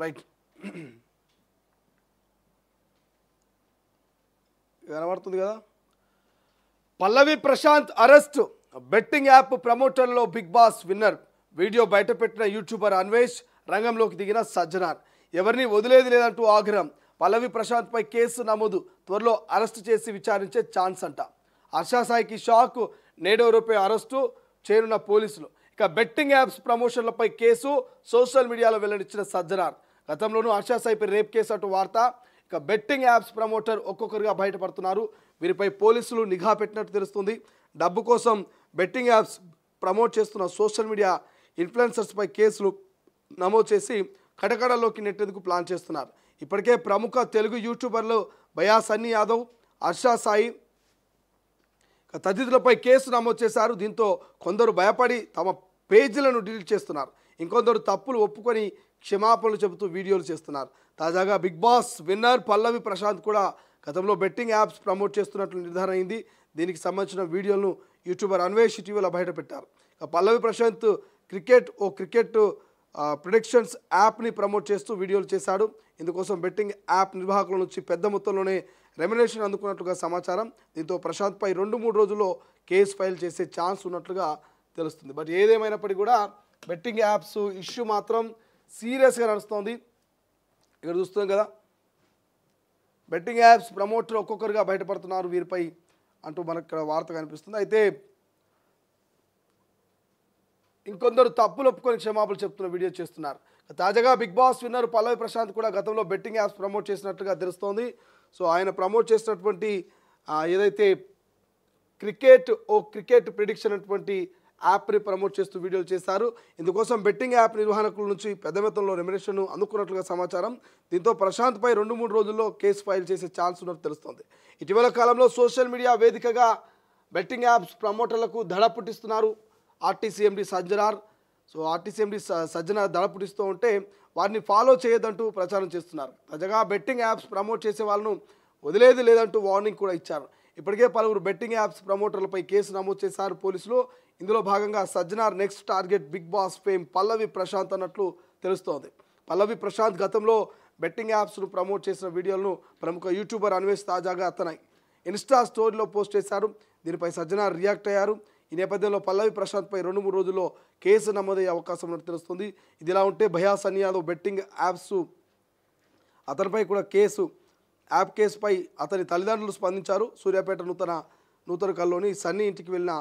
Right. కనబడుతుంది కదా. Pallavi Prashanth arrest. Betting app ప్రమోటర్లో బిగ్ బాస్ విన్నర్. వీడియో బయటపెట్టిన యూట్యూబర్ అన్వేష్, రంగంలోకి దిగిన సజ్జనార్. ఎవరిని వదిలేది లేదంటూ ఆగ్రహం. పల్లవి ప్రశాంత్పై కేసు నమోదు, త్వరలో అరెస్ట్ చేసి విచారించే ఛాన్స్ అంట. హర్షాసాయికి షాక్, నేడో రూపాయి అరెస్టు చేరున్న పోలీసులు. ఇక బెట్టింగ్ యాప్స్ ప్రమోషన్లపై కేసు, సోషల్ మీడియాలో వెల్లడించిన సజ్జనార్. గతంలోనూ హర్షాసాయిపై రేప్ కేసు అంటూ వార్త. ఇక బెట్టింగ్ యాప్స్ ప్రమోటర్ ఒక్కొక్కరుగా బయటపడుతున్నారు. వీరిపై పోలీసులు నిఘా పెట్టినట్టు తెలుస్తుంది. డబ్బు కోసం బెట్టింగ్ యాప్స్ ప్రమోట్ చేస్తున్న సోషల్ మీడియా ఇన్ఫ్లుయెన్సర్స్పై కేసులు నమోదు చేసి కటకడలోకి నెట్టేందుకు ప్లాన్ చేస్తున్నారు. ఇప్పటికే ప్రముఖ తెలుగు యూట్యూబర్లు భయా సన్నీ యాదవ్, హర్షా సాయి తదితరులపై కేసు నమోదు చేశారు. దీంతో కొందరు భయపడి తమ పేజీలను డిలీట్ చేస్తున్నారు. ఇంకొందరు తప్పులు ఒప్పుకొని క్షమాపణలు చెబుతూ వీడియోలు చేస్తున్నారు. తాజాగా బిగ్ బాస్ విన్నర్ పల్లవి ప్రశాంత్ కూడా గతంలో బెట్టింగ్ యాప్స్ ప్రమోట్ చేస్తున్నట్లు నిర్ధారణ అయింది. దీనికి సంబంధించిన వీడియోలను యూట్యూబర్ అన్వేష్ ఇటీవల బయటపెట్టారు. పల్లవి ప్రశాంత్ క్రికెట్ ప్రిడిక్షన్స్ యాప్ని ప్రమోట్ చేస్తూ వీడియోలు చేశాడు. ఇందుకోసం బెట్టింగ్ యాప్ నిర్వాహకుల నుంచి పెద్ద మొత్తంలోనే రెమ్యునరేషన్ అందుకున్నట్లుగా సమాచారం. దీంతో ప్రశాంత్పై 2-3 రోజుల్లో కేసు ఫైల్ చేసే ఛాన్స్ ఉన్నట్లుగా తెలుస్తుంది. బట్ ఏదేమైనప్పటికీ కూడా బెట్టింగ్ యాప్స్ ఇష్యూ మాత్రం సీరియస్గా నడుస్తోంది. ఇక్కడ చూస్తున్నాం కదా, బెట్టింగ్ యాప్స్ ప్రమోటర్ ఒక్కొక్కరుగా బయటపడుతున్నారు వీరిపై అంటూ మనకు ఇక్కడ వార్త కనిపిస్తుంది. అయితే ఇంకొందరు తప్పులు ఒప్పుకొని క్షమాపణలు చెప్తున్న వీడియో చేస్తున్నారు. తాజాగా బిగ్ బాస్ విన్నర్ పల్లవి ప్రశాంత్ కూడా గతంలో బెట్టింగ్ యాప్స్ ప్రమోట్ చేసినట్లుగా తెలుస్తోంది. సో ఆయన ప్రమోట్ చేసినటువంటి ఏదైతే క్రికెట్ ప్రిడిక్షన్ అటువంటి యాప్ని ప్రమోట్ చేస్తూ వీడియోలు చేశారు. ఇందుకోసం బెట్టింగ్ యాప్ నిర్వాహకుల నుంచి పెద్ద మొత్తంలో రెమ్యునరేషన్ అందుకున్నట్లుగా సమాచారం. దీంతో ప్రశాంత్పై 2-3 రోజుల్లో కేసు ఫైల్ చేసే ఛాన్స్ ఉన్నట్టు తెలుస్తోంది. ఇటీవల కాలంలో సోషల్ మీడియా వేదికగా బెట్టింగ్ యాప్స్ ప్రమోటర్లకు దడ పుట్టిస్తున్నారు RTC MD Sajjanar. So RTC MD Sajjanar దడ పుట్టిస్తూ ఉంటే వారిని ఫాలో చేయొద్దంటూ ప్రచారం చేస్తున్నారు. తాజాగా బెట్టింగ్ యాప్స్ ప్రమోట్ చేసే వాళ్ళను వదిలేది లేదంటూ వార్నింగ్ కూడా ఇచ్చారు. ఇప్పటికే పలువురు బెట్టింగ్ యాప్స్ ప్రమోటర్లపై కేసు నమోదు చేశారు పోలీసులు. ఇందులో భాగంగా Sajjanar next target big boss fame Pallavi Prashanth అన్నట్లు తెలుస్తోంది. పల్లవి ప్రశాంత్ గతంలో బెట్టింగ్ యాప్స్ను ప్రమోట్ చేసిన వీడియోలను ప్రముఖ యూట్యూబర్ అన్వేష్ తాజాగా తన ఇన్స్టా స్టోరీలో పోస్ట్ చేశారు. దీనిపై సజ్జనార్ రియాక్ట్ అయ్యారు. ఈ నేపథ్యంలో పల్లవి ప్రశాంత్పై 2-3 రోజుల్లో కేసు నమోదయ్యే అవకాశం ఉన్నట్టు తెలుస్తుంది. ఇదిలా ఉంటే భయా సన్నీ యాదవ్ బెట్టింగ్ యాప్స్ అతనిపై కూడా కేసుపై అతని తల్లిదండ్రులు స్పందించారు. సూర్యాపేట నూతన కల్లోని సన్నీ ఇంటికి వెళ్ళిన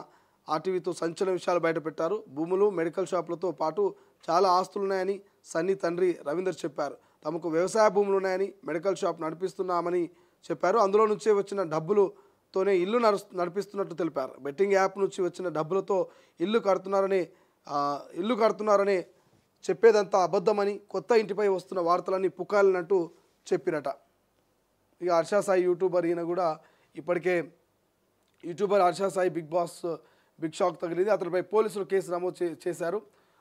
ఆర్టీవీతో సంచలన విషయాలు బయటపెట్టారు. భూములు, మెడికల్ షాపులతో పాటు చాలా ఆస్తులున్నాయని సన్నీ తండ్రి రవీందర్ చెప్పారు. తమకు వ్యవసాయ భూములు ఉన్నాయని, మెడికల్ షాప్ నడిపిస్తున్నామని చెప్పారు. అందులో నుంచే వచ్చిన డబ్బులతోనే ఇల్లు నడిపిస్తున్నట్టు తెలిపారు. బెట్టింగ్ యాప్ నుంచి వచ్చిన డబ్బులతో ఇల్లు కడుతున్నారనే చెప్పేదంతా అబద్ధమని, కొత్త ఇంటిపై వస్తున్న వార్తలన్నీ పుకార్లనంటూ చెప్పిరట. ఇక హర్షా సాయి యూట్యూబర్ ఈయన కూడా ఇప్పటికే youtuber Harsha Sai big shock తగిలింది. అతనిపై పోలీసులు కేసు నమోదు చేశారు.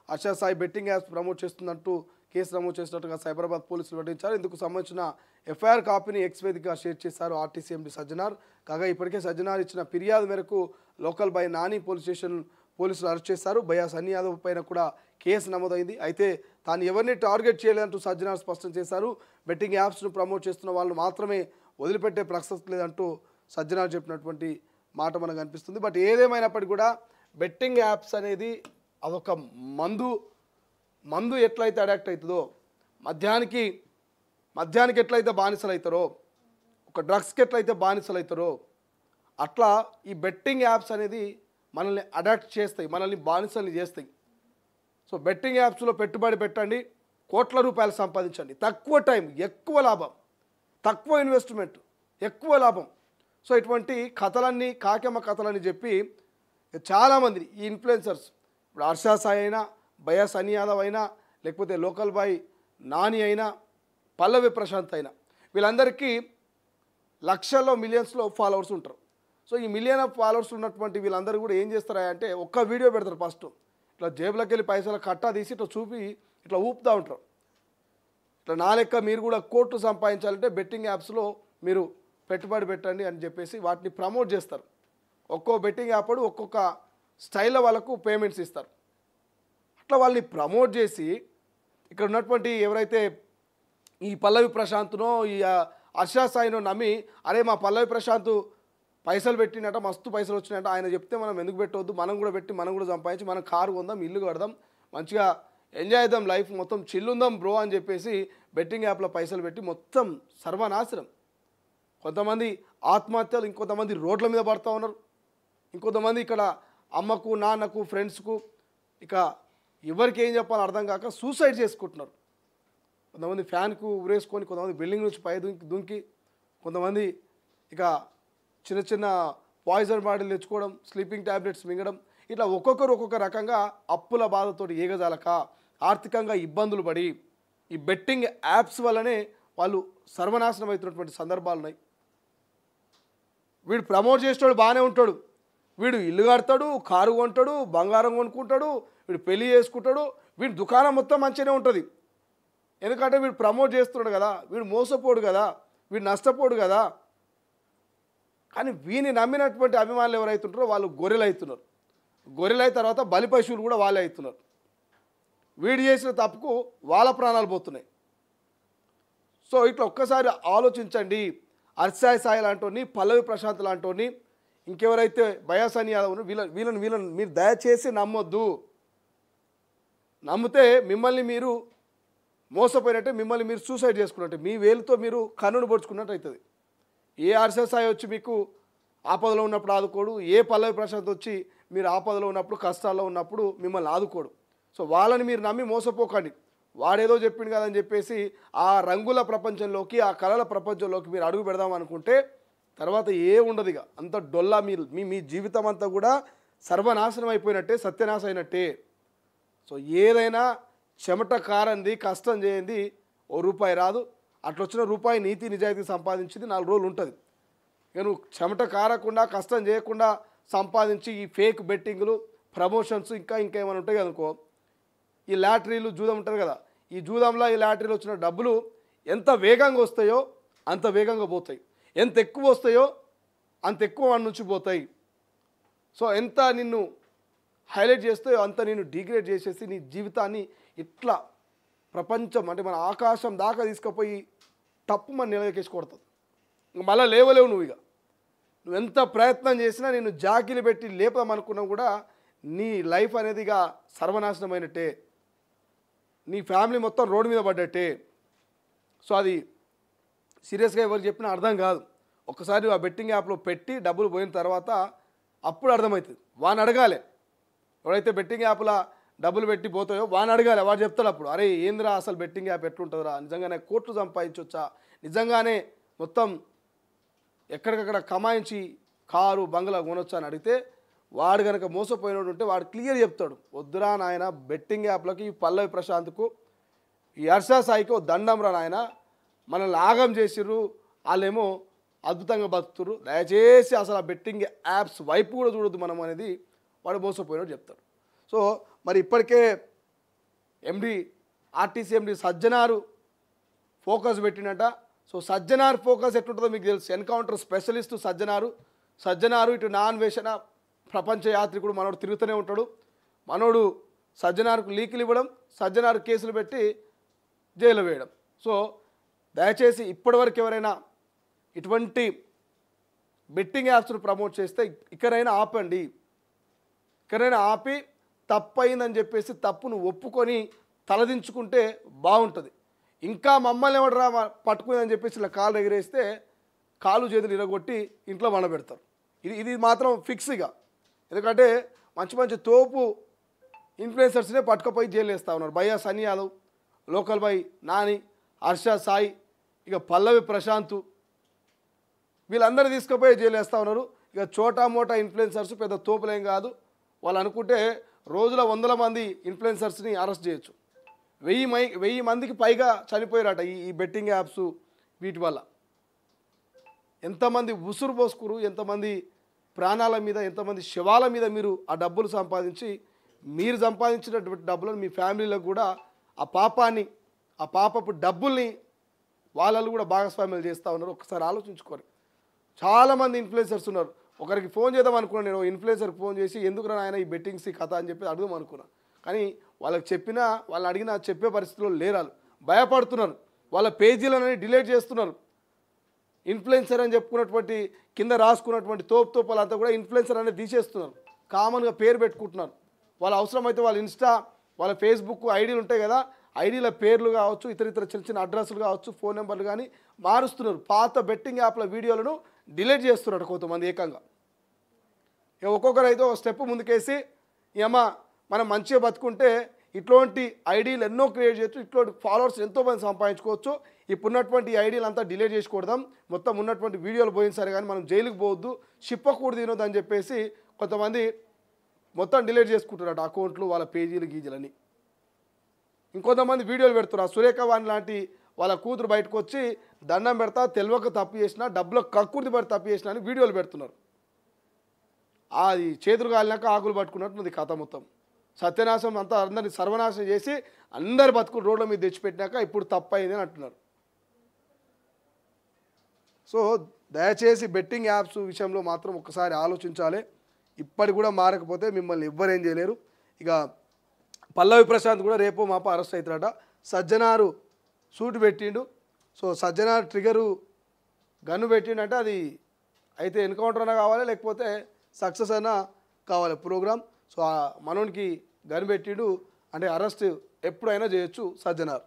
Harsha Sai betting apps promote చేస్తున్నట్టు కేసు నమోదు చేసినట్టుగా సైబరాబాద్ పోలీసులు వెల్లడించారు. ఇందుకు సంబంధించిన ఎఫ్ఐఆర్ కాపీని ఎక్స్ వేదికగా షేర్ చేశారు ఆర్టీసీ ఎండీ సజ్జనార్. కాగా ఇప్పటికే సజ్జనార్ ఇచ్చిన ఫిర్యాదు మేరకు local by Nani police station పోలీసులు అరెస్ట్ చేశారు. భయా సన్నీ యాదవ్ పైన కూడా కేసు నమోదైంది. అయితే తాను ఎవరిని టార్గెట్ చేయలేదంటూ సజ్జనార్ స్పష్టం చేశారు. బెట్టింగ్ యాప్స్ను ప్రమోట్ చేస్తున్న వాళ్ళు మాత్రమే వదిలిపెట్టే ప్రసక్తి లేదంటూ సజ్జనార్ చెప్పినటువంటి మాట మనకు అనిపిస్తుంది. బట్ ఏదేమైనప్పటికీ కూడా బెట్టింగ్ యాప్స్ అనేది అదొక మందు ఎట్లయితే అడాక్ట్ అవుతుందో, మద్యానికి ఎట్లయితే బానిసలు అవుతారో, ఒక డ్రగ్స్కి ఎట్లయితే బానిసలు అవుతారో, అట్లా ఈ బెట్టింగ్ యాప్స్ అనేది మనల్ని అడాక్ట్ చేస్తాయి, మనల్ని బానిసల్ని చేస్తాయి. సో బెట్టింగ్ యాప్స్లో పెట్టుబడి పెట్టండి, కోట్ల రూపాయలు సంపాదించండి, తక్కువ టైం ఎక్కువ లాభం, తక్కువ ఇన్వెస్ట్మెంట్ ఎక్కువ లాభం. సో ఇటువంటి కథలన్నీ కాకెమ్మ కథలని చెప్పి చాలామంది ఈ ఇన్ఫ్లుయెన్సర్స్, ఇప్పుడు హర్షా సాయి అయినా, భయా సన్నీ యాదవ్ అయినా, లేకపోతే లోకల్ బాయ్ నాని అయినా, పల్లవి ప్రశాంత్ అయినా, వీళ్ళందరికీ లక్షల్లో మిలియన్స్లో ఫాలోవర్స్ ఉంటారు. సో ఈ మిలియన్ ఆఫ్ ఫాలోవర్స్ ఉన్నటువంటి వీళ్ళందరూ కూడా ఏం చేస్తారా అంటే ఒక్క వీడియో పెడతారు. ఫస్ట్ ఇట్లా జేబులోకి వెళ్ళి పైసలు కట్టా తీసి ఇట్లా చూపి ఇట్లా ఊపుతూ ఉంటారు. ఇట్లా నా లెక్క మీరు కూడా కోట్లు సంపాదించాలంటే బెట్టింగ్ యాప్స్లో మీరు పెట్టుబడి పెట్టండి అని చెప్పేసి వాటిని ప్రమోట్ చేస్తారు. ఒక్కో బెట్టింగ్ యాప్ ఒక్కొక్క స్టైల్లో వాళ్ళకు పేమెంట్స్ ఇస్తారు. అట్లా వాళ్ళని ప్రమోట్ చేసి ఇక్కడ ఉన్నటువంటి ఎవరైతే ఈ పల్లవి ప్రశాంత్నో ఈ హర్ష సాయినో నమ్మి అరే మా పల్లవి ప్రశాంత్ పైసలు పెట్టినట మస్తు పైసలు వచ్చినాయట ఆయన చెప్తే మనం ఎందుకు పెట్టవద్దు, మనం కూడా పెట్టి మనం కూడా సంపాదించి మనం కారు కొందాం, ఇల్లు కడదాం, మంచిగా ఎంజాయ్ చేద్దాం, లైఫ్ మొత్తం చిల్లుందాం బ్రో అని చెప్పేసి బెట్టింగ్ యాప్లో పైసలు పెట్టి మొత్తం సర్వనాశనం. కొంతమంది ఆత్మహత్యలు, ఇంకొంతమంది రోడ్ల మీద పడుతూ ఉన్నారు, ఇంకొంతమంది ఇక్కడ అమ్మకు నాన్నకు ఫ్రెండ్స్కు ఇక ఎవరికి ఏం చెప్పాలో అర్థం కాక సూసైడ్ చేసుకుంటున్నారు. కొంతమంది ఫ్యాన్కు ఉరేసుకొని, కొంతమంది బిల్డింగ్ నుంచి పై దుంకి, కొంతమంది ఇక చిన్న చిన్న పాయిజన్ బాటిల్ తెచ్చుకోవడం, స్లీపింగ్ ట్యాబ్లెట్స్ మింగడం, ఇట్లా ఒక్కొక్కరు ఒక్కొక్క రకంగా అప్పుల బాధతోటి ఏగజాలక ఆర్థికంగా ఇబ్బందులు పడి ఈ బెట్టింగ్ యాప్స్ వల్లనే వాళ్ళు సర్వనాశనం అవుతున్నటువంటి సందర్భాలు ఉన్నాయి. వీడు ప్రమోట్ చేసేవాడు బాగానే ఉంటాడు, వీడు ఇల్లు కడతాడు, కారు కొంటాడు, బంగారం కొనుక్కుంటాడు, వీడు పెళ్లి చేసుకుంటాడు, వీడి దుకాణం మొత్తం మంచిగానే ఉంటుంది. ఎందుకంటే వీడు ప్రమోట్ చేస్తున్నాడు కదా, వీడు మోసపోడు కదా, వీడు నష్టపోడు కదా. కానీ వీని నమ్మినటువంటి అభిమానులు ఎవరైతుంటారో వాళ్ళు గొర్రెలు అవుతున్నారు. గొర్రెలు అయిన తర్వాత బలి పశువులు కూడా వాళ్ళే అవుతున్నారు. వీడు చేసిన తప్పుకు వాళ్ళ ప్రాణాలు పోతున్నాయి. సో ఇట్లా ఒక్కసారి ఆలోచించండి. హర్ష సాయి లాంటి, పల్లవి ప్రశాంత్ లాంటి, ఇంకెవరైతే బయాసాని యాదవ్ వీళ్ళని మీరు దయచేసి నమ్మొద్దు. నమ్మితే మిమ్మల్ని మీరు మోసపోయినట్టే, మిమ్మల్ని మీరు సూసైడ్ చేసుకున్నట్టే, మీ వేలుతో మీరు కన్నును పొడుచుకున్నట్టు అవుతుంది. ఏ హర్ష సాయి వచ్చి మీకు ఆపదలో ఉన్నప్పుడు ఆదుకోడు, ఏ పల్లవి ప్రశాంత్ వచ్చి మీరు ఆపదలో ఉన్నప్పుడు కష్టాల్లో ఉన్నప్పుడు మిమ్మల్ని ఆదుకోడు. సో వాళ్ళని మీరు నమ్మి మోసపోకండి. వాడేదో చెప్పిండు కదని చెప్పేసి ఆ రంగుల ప్రపంచంలోకి, ఆ కళల ప్రపంచంలోకి మీరు అడుగు పెడదాం అనుకుంటే తర్వాత ఏ ఉండదు. ఇక అంత డొల్లా మీరు మీ జీవితం అంతా కూడా సర్వనాశనం అయిపోయినట్టే, సత్యనాశం అయినట్టే. సో ఏదైనా చెమట కారంది, కష్టం చేయండి, ఓ రూపాయి రాదు. అట్లా వచ్చిన రూపాయి నీతి నిజాయితీ సంపాదించింది 4 రోజులు ఉంటుంది. ఇక నువ్వు చెమట కారకుండా, కష్టం చేయకుండా సంపాదించి ఈ ఫేక్ బెట్టింగ్లు, ప్రమోషన్స్ ఇంకా ఏమైనా ఉంటాయి అనుకో, ఈ లాటరీలు, జూదం ఉంటుంది కదా, ఈ జూదంలో ఈ లాటరీలు వచ్చిన డబ్బులు ఎంత వేగంగా వస్తాయో అంత వేగంగా పోతాయి, ఎంత ఎక్కువ వస్తాయో అంత ఎక్కువ వాడి నుంచి పోతాయి. సో ఎంత నిన్ను హైలైట్ చేస్తాయో అంత నిన్ను డిగ్రేడ్ చేసేసి నీ జీవితాన్ని ఇట్లా ప్రపంచం అంటే మన ఆకాశం దాకా తీసుకుపోయి తప్పు మన నిలవేసి కొడుతుంది. ఇంక మళ్ళీ లేవలేవు నువ్వు. ఇక నువ్వు ఎంత ప్రయత్నం చేసినా నేను జాకిలు పెట్టి లేపదామనుకున్నా కూడా నీ లైఫ్ అనేది ఇక సర్వనాశనమైనట్టే, నీ ఫ్యామిలీ మొత్తం రోడ్డు మీద పడ్డట్టే. సో అది సీరియస్గా ఎవరు చెప్పినా అర్థం కాదు. ఒక్కసారి ఆ బెట్టింగ్ యాప్లో పెట్టి డబ్బులు పోయిన తర్వాత అప్పుడు అర్థమవుతుంది. వాడిని అడగాలి, ఎవరైతే బెట్టింగ్ యాప్లో డబ్బులు పెట్టి పోతాయో వాడిని అడగాలి. వాడు చెప్తాడు అప్పుడు, అరే ఏందిరా అసలు బెట్టింగ్ యాప్ ఎట్లుంటుందిరా, నిజంగానే కోట్లు సంపాదించవచ్చా, నిజంగానే మొత్తం ఎక్కడికక్కడ కమాయించి కారు బంగ్లా కొనొచ్చా అని అడిగితే వాడు కనుక మోసపోయినోడు ఉంటే వాడు క్లియర్ చెప్తాడు, వద్దురా నాయన బెట్టింగ్ యాప్లకి, ఈ పల్లవి ప్రశాంత్కు, ఈ హర్ష సాయికి దండం రా నాయన, మనల్ని ఆగం చేసిర్రు, వాళ్ళేమో అద్భుతంగా బతుకుతురు, దయచేసి అసలు ఆ బెట్టింగ్ యాప్స్ వైపు కూడా చూడొద్దు మనం అనేది వాడు మోసపోయినట్టు చెప్తాడు. సో మరి ఇప్పటికే ఆర్టీసీ ఎండి సజ్జనారు ఫోకస్ పెట్టినట. సో సజ్జనార్ ఫోకస్ ఎట్లుంటుందో మీకు తెలుసు. ఎన్కౌంటర్ స్పెషలిస్టు సజ్జనారు ఇటు నాన్ వేషణ ప్రపంచ యాత్రికుడు మనోడు తిరుగుతూనే ఉంటాడు. మనోడు సజ్జనార్కు లీకులు ఇవ్వడం, సజ్జనార్ కేసులు పెట్టి జైలు వేయడం. సో దయచేసి ఇప్పటివరకు ఎవరైనా ఇటువంటి బెట్టింగ్ యాప్స్ను ప్రమోట్ చేస్తే ఇక్కడైనా ఆపండి. ఇక్కడైనా ఆపి తప్పయిందని చెప్పేసి తప్పును ఒప్పుకొని తలదించుకుంటే బాగుంటుంది. ఇంకా మమ్మల్ని ఎవడరా పట్టుకుందని చెప్పేసి ఇలా కాళ్ళు ఎగిరేస్తే కాలు చేతులు ఇరగొట్టి ఇంట్లో వండబెడతారు. ఇది మాత్రం ఫిక్స్గా. ఎందుకంటే మంచి మంచి తోపు ఇన్ఫ్లుయెన్సర్స్నే పట్టుకుపోయి జైలు వేస్తూ ఉన్నారు. భయ్యా సన్నీ యాదవ్, లోకల్ బాయ్ నాని, హర్ష సాయి, ఇక పల్లవి ప్రశాంత్, వీళ్ళందరూ తీసుకుపోయి జైలు వేస్తూ ఉన్నారు. ఇక చోటా మోటా ఇన్ఫ్లుయెన్సర్స్ పెద్ద తోపులేం కాదు. వాళ్ళు అనుకుంటే రోజుల 100 మంది ఇన్ఫ్లుయెన్సర్స్ని అరెస్ట్ చేయొచ్చు. 1000 మందికి పైగా చనిపోయారట ఈ బెట్టింగ్ యాప్స్ వీటి వల్ల. ఎంతమంది ఉసురు పోసుకురు, ఎంతమంది ప్రాణాల మీద, ఎంతమంది శవాల మీద మీరు ఆ డబ్బులు సంపాదించి, మీరు సంపాదించినటువంటి డబ్బులను మీ ఫ్యామిలీలకు కూడా ఆ పాపపు డబ్బుల్ని వాళ్ళు కూడా భాగస్వామ్యాలు చేస్తూ ఉన్నారు. ఒకసారి ఆలోచించుకోరు. చాలామంది ఇన్ఫ్లుయెన్సర్స్ ఉన్నారు. ఒకరికి ఫోన్ చేద్దాం అనుకున్నాను నేను, ఇన్ఫ్లుయెన్సర్కి ఫోన్ చేసి ఎందుకురా ఆయన ఈ బెట్టింగ్స్ కథ అని చెప్పి అడుగుదాం అనుకున్నాను. కానీ వాళ్ళకి చెప్పినా, వాళ్ళని అడిగినా చెప్పే పరిస్థితిలో లేరాలు, భయపడుతున్నారు. వాళ్ళ పేజీలను డిలీట్ చేస్తున్నారు. ఇన్ఫ్లుయెన్సర్ అని చెప్పుకున్నటువంటి కింద రాసుకున్నటువంటి తోపులంతా కూడా ఇన్ఫ్లుయెన్సర్ అనేది తీసేస్తున్నారు. కామన్గా పేరు పెట్టుకుంటున్నారు. వాళ్ళ అవసరమైతే వాళ్ళ ఇన్స్టా, వాళ్ళ ఫేస్బుక్ ఐడీలు ఉంటాయి కదా, ఐడీల పేర్లు కావచ్చు, ఇతర చిన్న చిన్న అడ్రస్లు కావచ్చు, ఫోన్ నెంబర్లు కానీ మారుస్తున్నారు. పాత బెట్టింగ్ యాప్ల వీడియోలను డిలీట్ చేస్తున్నారు కొంతమంది ఏకంగా. ఒక్కొక్కరు అయితే ఒక స్టెప్ ముందుకేసి ఏమా మనం మంచిగా బతుకుంటే ఇట్లాంటి ఐడీలు ఎన్నో క్రియేట్ చేయొచ్చు, ఇట్లాంటి ఫాలోవర్స్ ఎంతోమంది సంపాదించుకోవచ్చు. ఇప్పుడున్నటువంటి ఐడీలు అంతా డిలీట్ చేసుకోవడం, మొత్తం ఉన్నటువంటి వీడియోలు పోయిన సరే కానీ మనం జైలుకి పోవద్దు, షిప్పకూడదు తినొద్దు అని చెప్పేసి కొంతమంది మొత్తం డిలీట్ చేసుకుంటున్నారు అకౌంట్లు, వాళ్ళ పేజీలు గీజీలని. ఇంకొంతమంది వీడియోలు పెడుతున్నారు. సురేఖ వాణి లాంటి వాళ్ళ కూతురు బయటకు వచ్చి దండం పెడతా, తెలియక తప్పు చేసినా, డబ్బులో కక్కుర్తి పడి తప్పు చేసినా అని వీడియోలు పెడుతున్నారు. అది చేతులు కాలినాక ఆకులు పట్టుకున్నట్టుంది కథ మొత్తం. సత్యనాశం అంతా అందరినీ సర్వనాశనం చేసి అందరు బతుకులు రోడ్ల మీద తెచ్చిపెట్టినాక ఇప్పుడు తప్పు అయింది అని అంటున్నారు. సో దయచేసి బెట్టింగ్ యాప్స్ విషయంలో మాత్రం ఒకసారి ఆలోచించాలి. ఇప్పటి కూడా మారకపోతే మిమ్మల్ని ఎవ్వరేం చేయలేరు. ఇక పల్లవి ప్రశాంత్ కూడా రేపో మాపో అరెస్ట్ అవుతాడట. సజ్జనారు సూట్ పెట్టిండు. సో సజ్జనారు ట్రిగరు గన్ను పెట్టిండంటే అది అయితే ఎన్కౌంటర్ అయినా కావాలి, లేకపోతే సక్సెస్ అయినా కావాలి ప్రోగ్రామ్. సో మనోనికి గన్ పెట్టిండు అంటే అరెస్ట్ ఎప్పుడైనా చేయొచ్చు సజ్జనార్.